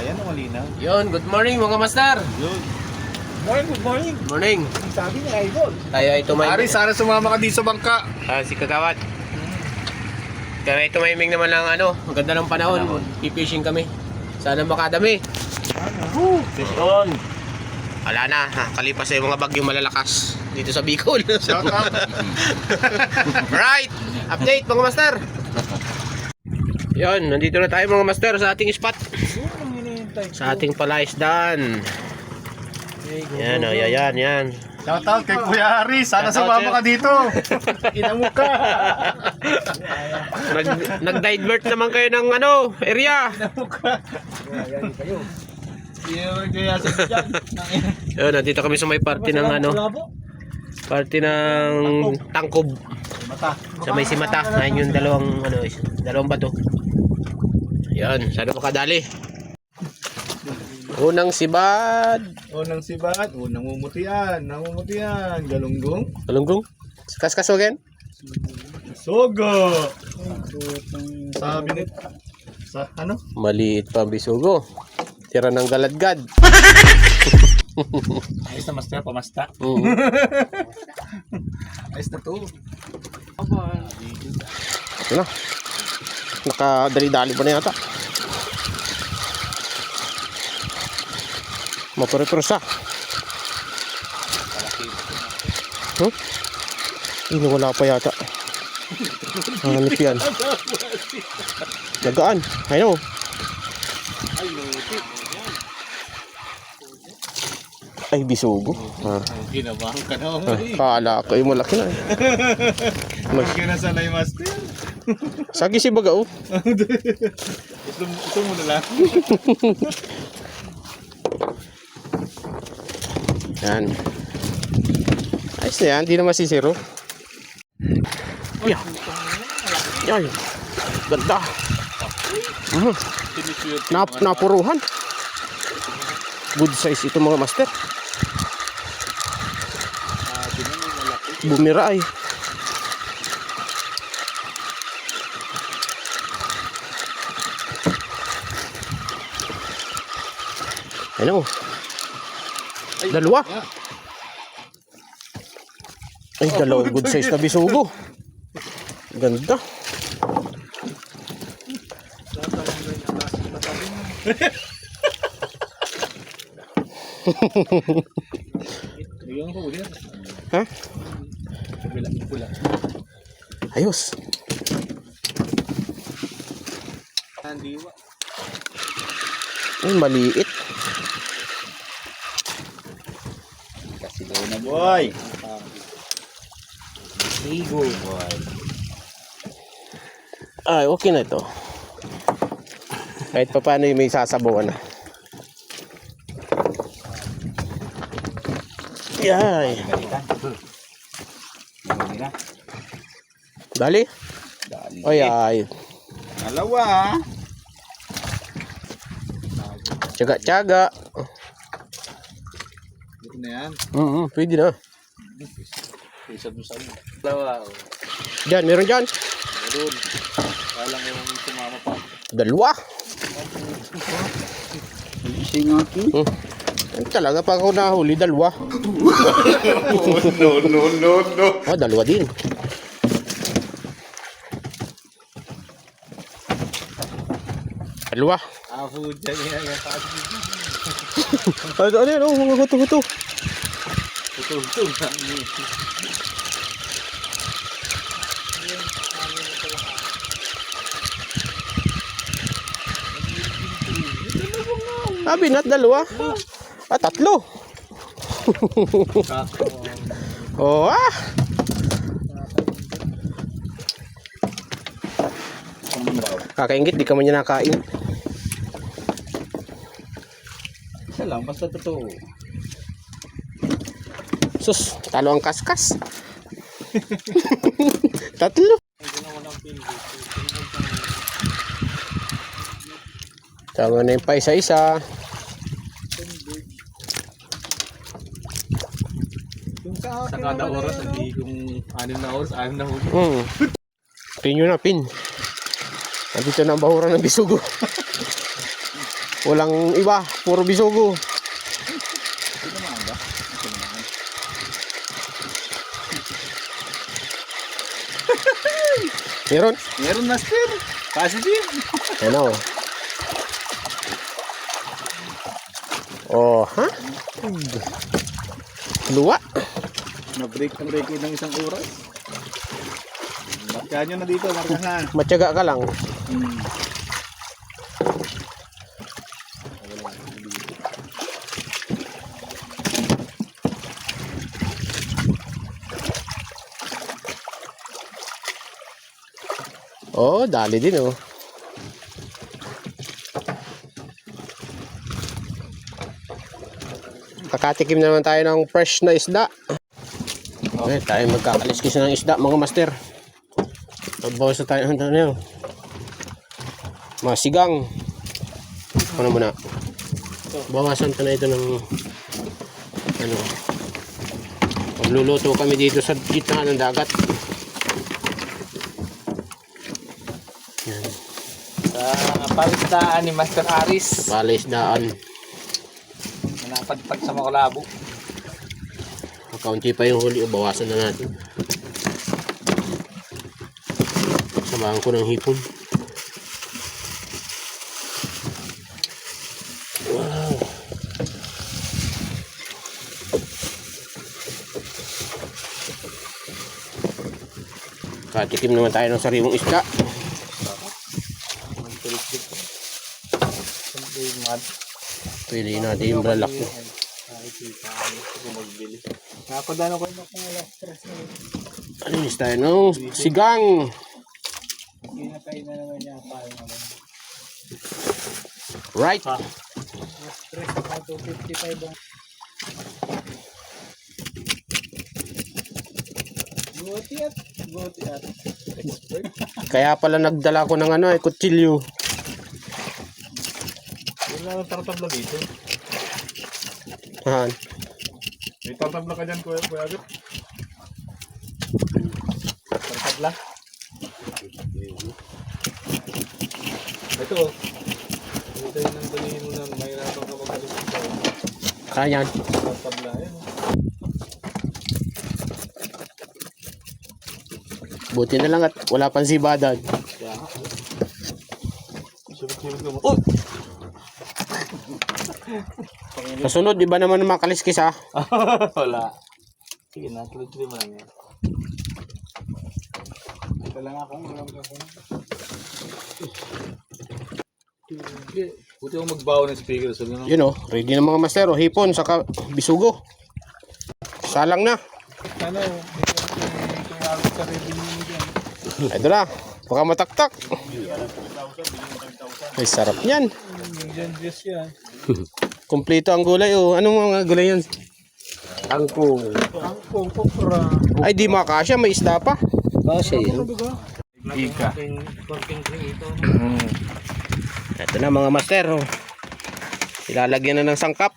Ayan ang malinaw. Yun, good morning mga master. Yun. Morning, good morning. Morning. Sabi niya, idol. Tayo ay tumay. Ari, sana sumama ka dito sa bangka. Si Kagawad. Tayo ay tumiming naman ng ano, ang ganda ng panahon. Pipishing kami. Sana makadami. Fish on. Wala na, kalipas na yung mga bagyong malalakas dito sa Bicol. Shout out. Right, update mga master. Yun, nandito na tayo mga master sa ating spot. Sa ating palaisdaan. Yan, oh, yan. Shout out kay Kuya Ari. Sana sumama ka dito. Inamo ka. Nag-divert naman kayo ng ano, area. Yun, nandito kami sa may party ng ano, party ng tangkob. Sa may simata. Ngayon yung dalawang bato. Yan, sana makadali. Unang sibad. Unang sibat. Unang mumutian. Namumutian. Galunggong. Galunggong. Kaskasogen. Sogo. Sabi ni sa ano? Maliit pa ang bisugo. Tira ng galadgad. Ayos na master, pamasta. Ayos na to. Ito na. Nakadali-dali pa na yata. Mapure-pursa. Wala pa yata. Hanip yan. Nagaan. I know. Ay, bisugo. Ginabahan ka na. Kala ko yung malaki na. Magkano na sanay master. Sagi si Bagao. Ito mo na lang. Yan. Ayos na yan. Hindi na masisiro. Yan. Ganda. Napuruhan. Good size ito mga master. Bumira ay. Ano? Dalawa. Ay, dalawa good size na bisugo. Ganda. Ha? Ayos. Ay, maliit. Kasigaw na boy. Ligo boy. Ay, okay na ito. Kahit pa paano yung may sasabawan na. Yay. Dali. Ay, ay. Dalawa. Tsaga-tsaga. Ito na yan. Pwede na. Isa-isa mo. Dalawa. Diyan, meron dyan. Meron. Kalang yung sumama pa. Dalawa. Ising akin. Talaga pa ako nahuli, dalawa. No. Oh, dalawa din. Dalawa. Aho dyan yan. Ano, mga guto-guto. Ito. Sabi na, dalawa. Tatlo. Oh, Kakaingit, di ka man niya nakain. Isa lang, basta totoo. Sus, talo ang kaskas. Tatlo. Tama na yung pa isa-isa. Sa kada oras, hindi kung 6 na oras, 6 na huli. Pin nyo na, pin. Nandito na ang bahura ng bisugo. Walang iba, puro bisugo. Ito naman ba? Ito naman. Meron? Meron master. Positive. Ano? Oh, ha? Luwa. Na-break ang record ng isang oras. Markahan nyo na dito, markahan. Matyaga ka lang. Oh, dali din oh. Kakatikim naman tayo ng fresh na isda. Okay, tayo magkakaliskis ng isda mga master. Magbawas na tayo ng ano, masigang. Ano muna? Bawasan ka na ito ng ano. Magluluto kami dito sa gitna ng dagat. Yan. Sa palisdaan ni Master Aris. Palisdaan. Napadpad sa Makalabo. Kaunti pa yung huli, bawasan na natin. Samahan ko ng hipon. Wow. Katikim naman tayo ng sariwang isda. Pwede natin yung bralak ko. Napadano ko na kung alas stress na. Alinis tayo ng sigang. Kinakay na naman niya pa yung ano. Right. Stress na 255 ang. Buti at. Expert. Kaya pala nagdala ko ng ano, kutsilyo. Wala nang tartabla dito. Han. May tartabla ka dyan, Kuya Agit? Tartabla? Ito. Ito yung nandalihin mo na mahirapan ka mag-alis ito. Kaya yan. Tartabla yan. Buti na lang at wala pang sibadan. Kaya nga. Sunod-sunod ka mo. Oh! Sa sunod, iba naman ang makaliskis ha. Wala. Sige na, tuloy-tuloy mo lang yan. Ito lang ako. Buti ako magbawa ng speaker. So, no? Yun oh, ready na mga master. Oh, hipon, saka bisugo. Salang na. Ano, ito yung agad sa revenue mo dyan. Ito na, baka mataktak. Ay, sarap yan. Yan, just yan. Kompleto ang gulay oh. Anong mga gulay yan? Angkong. Angkong, okra. Ay, di makasya, may isda pa. Kasi yun. Ika. Ito na mga master oh. Ilalagyan na ng sangkap.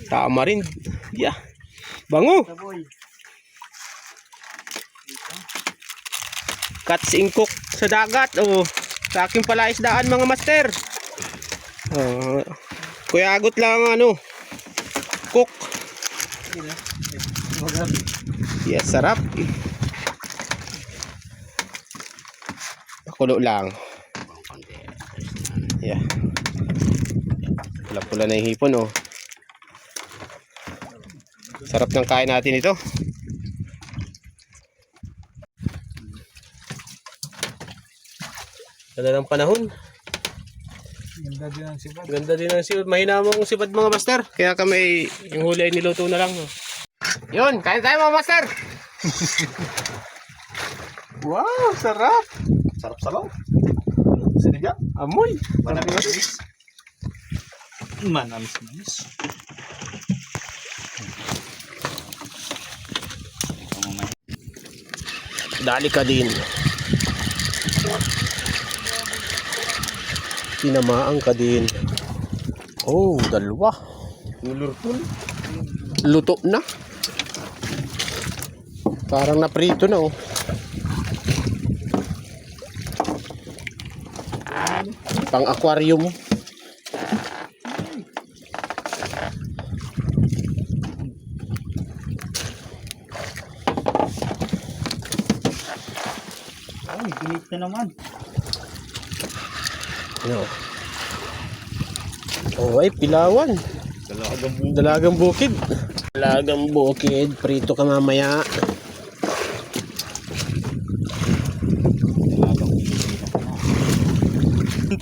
Tama rin. Yeah. Bango. Katsingkok sa dagat oh. Sa aking pala isdaan mga master. Kuya Agot lang ano. Cook. Yes, sarap. Pakulo lang. Yeah. Pula-pula na yung hipon oh. Sarap ng kain natin ito. Ganda ng panahon. Ganda din ang sibad. Ganda din ang sibad. Mahina mo ang sibad mga master. Kaya kami yung huli ay niluto na lang. No? Yun, kain tayo mga master. Wow, sarap. Sarap-sarap. Sinigang. Amoy. Manamis. Manamis. Dali ka din. Tinamaan ka din. Oh, dalawa. Ulurpul. Luto na. Parang naprito na oh. Pang aquarium. Ay, ginit na naman. Ano? Oh, ay, pilawan. Dalagang bukid. Dalagang bukid. Prito ka mamaya.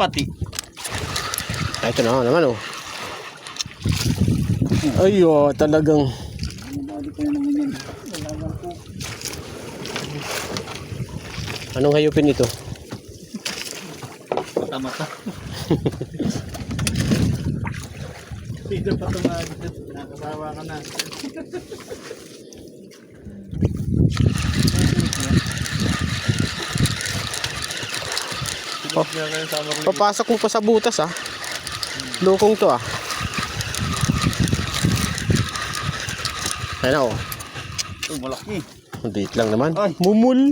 Pati. Ay, ito na naman, oh. Ay, oh, talagang. Anong hayupin ito? Mata-mata. Pwede pa tumagod. Nakasawa ka na. Papasok mo pa sa butas, ah. Lukong to, ah. Ayun na, oh. Oh, malaki. Maliit lang naman. Ay. Mumul.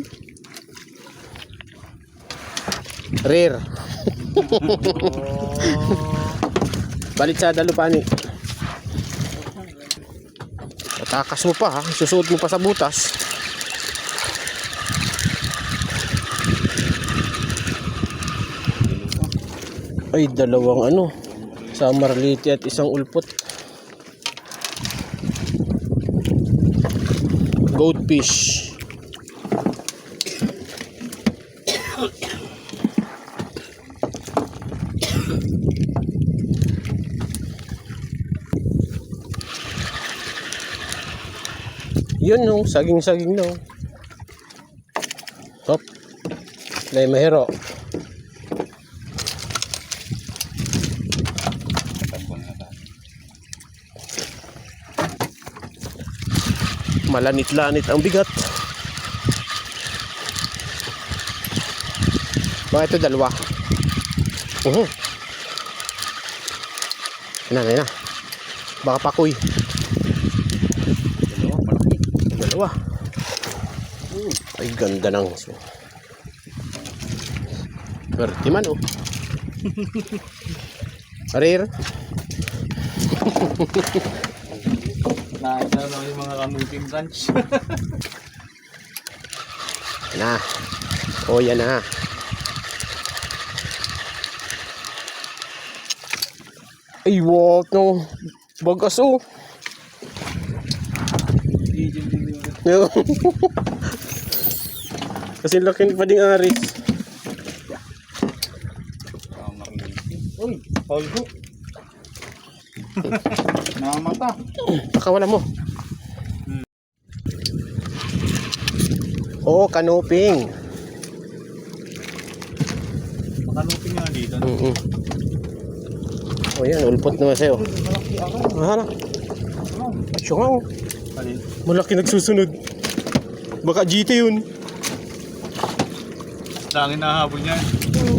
Rare. Balit sa dalupani. Tatakas mo pa, ha. Susuot mo pa sa butas. Ay, dalawang ano. Samarliti at isang ulpot. Goldfish. Yun, no, saging-saging no. Hop. May mahiro. Malanit-lanit ang bigat. Baka ito dalawa. Yan na. Baka pakoy. Dalawa. Ay, ganda ng swerte man, oh. Rare. Nakita na yung mga kamuting branch. Yan na. Oh, yan na. Ay, wow, no. Bagas, oh. Kasi laki pa ding aris. Uy, polvo. Namamata. Pakawala mo. Oh, kanuping. Makanupin nga dito. Oh, yan. Ulpot naman sa'yo. Malaki ako. Hala. Siya nga, oh. Alin? Malaki nagsusunod. Baka GT yun. Dangin nahabol niyan.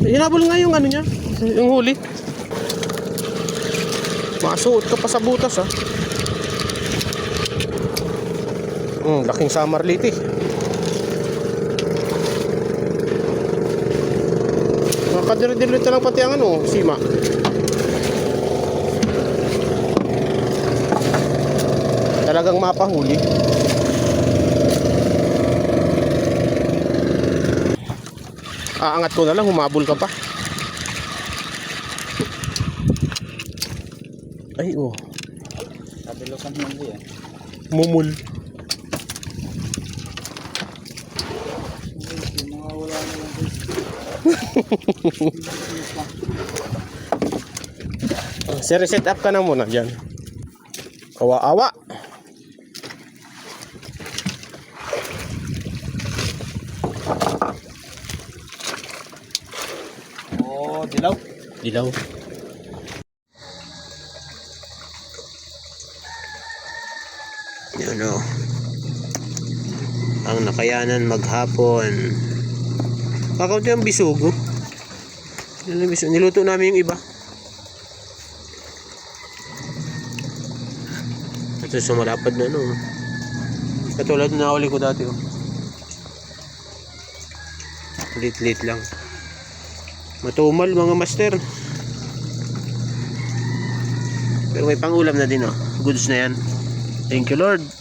Hinabol nga yung ano niya. Yung huli. Masuot ka pa sa butas, ah. Laking samarliti. Makadilita lang pati ang ano, sima. Talagang mapahuli. Aangat ko na lang, humabol ka pa. Ay, oh. Kabilusan hindi eh. Mumul. Wala na lang din. Reset up ka na muna dyan. Kawa-awa. Oh, dilaw. Dilaw. Yan, oh. Ang nakayanan maghapon. Kakaunti ang bisugo. Niluto namin yung iba. Ito sumalapad na, no. Katulad na nahuli ko dati, oh. Lit-lit lang. Matumal mga master. Pero may pangulam na din oh. Goods na yan. Thank you Lord.